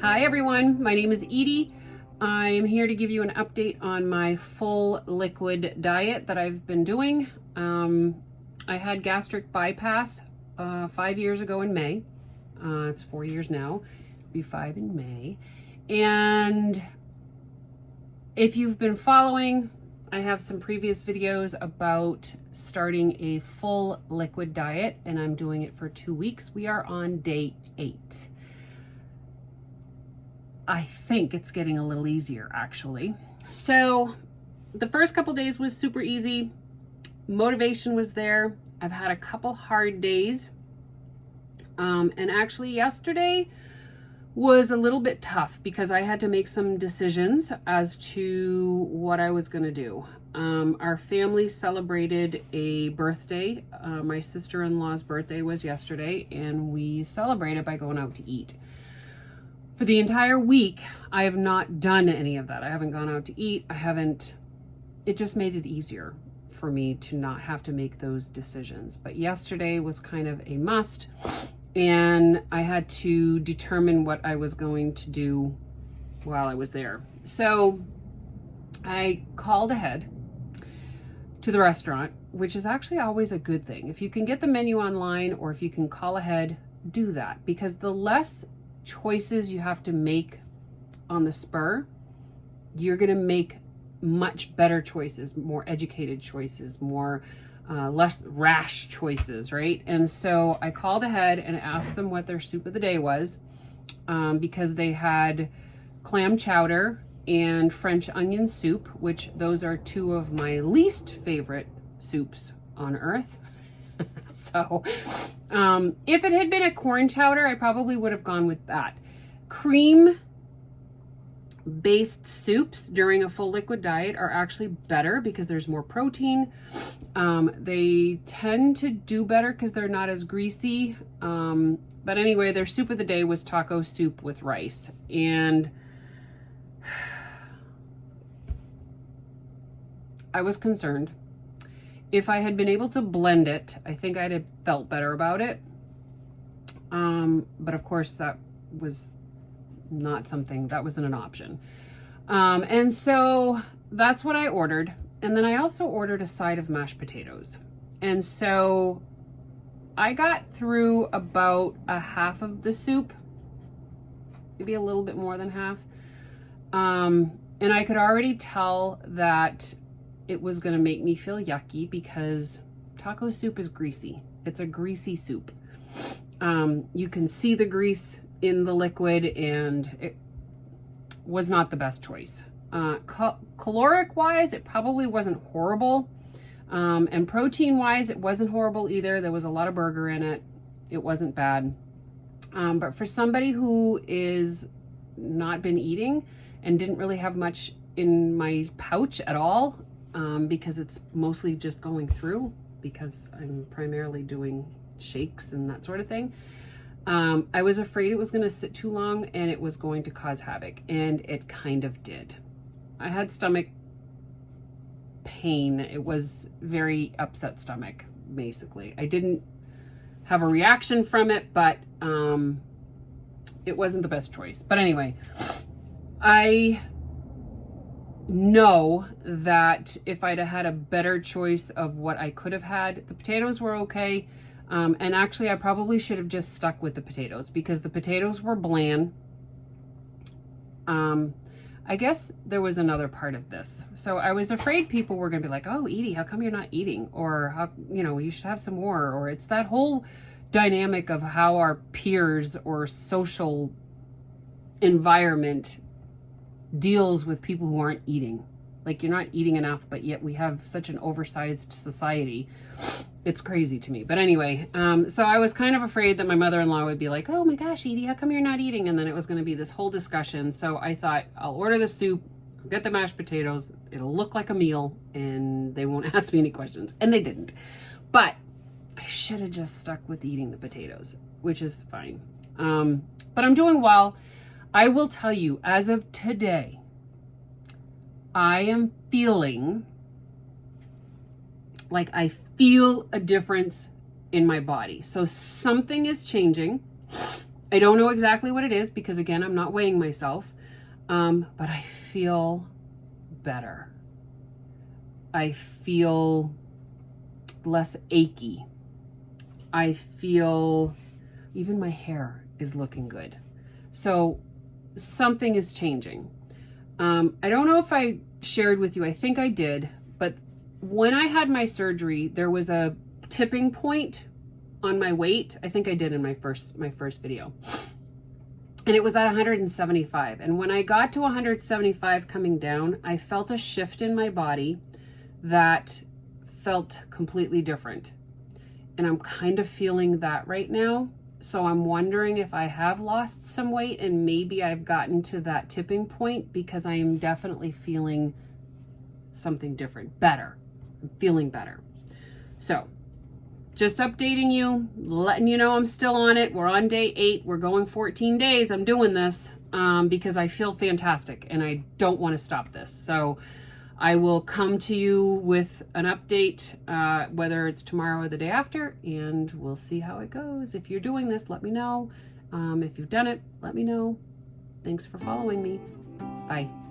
Hi everyone, my name is Edie. I'm here to give you an update on my full liquid diet that I've been doing. I had gastric bypass 5 years ago in May. It's 4 years now, it'll be 5 in May. And if you've been following, I have some previous videos about starting a full liquid diet, and I'm doing it for 2 weeks. We are on day 8. I think it's getting a little easier actually. So the first couple days was super easy. Motivation was there. I've had a couple hard days. And actually yesterday was a little bit tough because I had to make some decisions as to what I was gonna do. Our family celebrated a birthday. My sister-in-law's birthday was yesterday, and we celebrated by going out to eat. For the entire week, I have not done any of that. I haven't gone out to eat. It just made it easier for me to not have to make those decisions. But yesterday was kind of a must, and I had to determine what I was going to do while I was there. So I called ahead to the restaurant, which is actually always a good thing. If you can get the menu online or if you can call ahead, do that, because the less choices you have to make on the spur, you're going to make much better choices, more educated choices, more less rash choices, right? And so I called ahead and asked them what their soup of the day was, because they had clam chowder and French onion soup, which those are two of my least favorite soups on earth. So if it had been a corn chowder, I probably would have gone with that. Cream-based soups during a full liquid diet are actually better because there's more protein. They tend to do better because they're not as greasy. But anyway, their soup of the day was taco soup with rice. And I was concerned. If I had been able to blend it, I think I'd have felt better about it. But of course that was not something, that wasn't an option. And so that's what I ordered. And then I also ordered a side of mashed potatoes. And so I got through about a half of the soup, maybe a little bit more than half. And I could already tell that it was going to make me feel yucky because taco soup is greasy. It's a greasy soup. You can see the grease in the liquid, and it was not the best choice. Caloric wise, it probably wasn't horrible. And protein wise, it wasn't horrible either. There was a lot of burger in it. It wasn't bad. But for somebody who is not been eating and didn't really have much in my pouch at all, because it's mostly just going through, because I'm primarily doing shakes and that sort of thing. I was afraid it was going to sit too long and it was going to cause havoc, and it kind of did. I had stomach pain. It was very upset stomach, basically. I didn't have a reaction from it, but it wasn't the best choice. But anyway, I know that if I'd have had a better choice of what I could have had, the potatoes were okay. And actually I probably should have just stuck with the potatoes because the potatoes were bland. I guess there was another part of this. So I was afraid people were going to be like, oh, Edie, how come you're not eating? Or how, you should have some more. Or it's that whole dynamic of how our peers or social environment deals with people who aren't eating. Like, you're not eating enough, but yet we have such an oversized society. It's crazy to me. But anyway, so I was kind of afraid that my mother-in-law would be like, oh my gosh, Edie, how come you're not eating? And then it was going to be this whole discussion. So I thought, I'll order the soup, I'll get the mashed potatoes, it'll look like a meal, and they won't ask me any questions. And they didn't. But I should have just stuck with eating the potatoes, which is fine. But I'm doing well. I will tell you, as of today, I am feeling like I feel a difference in my body. So something is changing. I don't know exactly what it is because, again, I'm not weighing myself, but I feel better. I feel less achy. I feel even my hair is looking good. So something is changing. I don't know if I shared with you, I think I did, but when I had my surgery, there was a tipping point on my weight. I think I did in my first video. And it was at 175. And when I got to 175 coming down, I felt a shift in my body that felt completely different. And I'm kind of feeling that right now. So I'm wondering if I have lost some weight and maybe I've gotten to that tipping point, because I am definitely feeling something different, better. I'm feeling better. So just updating you, letting you know I'm still on it. We're on day 8. We're going 14 days. I'm doing this because I feel fantastic and I don't want to stop this. So I will come to you with an update, whether it's tomorrow or the day after, and we'll see how it goes. If you're doing this, let me know. If you've done it, let me know. Thanks for following me. Bye.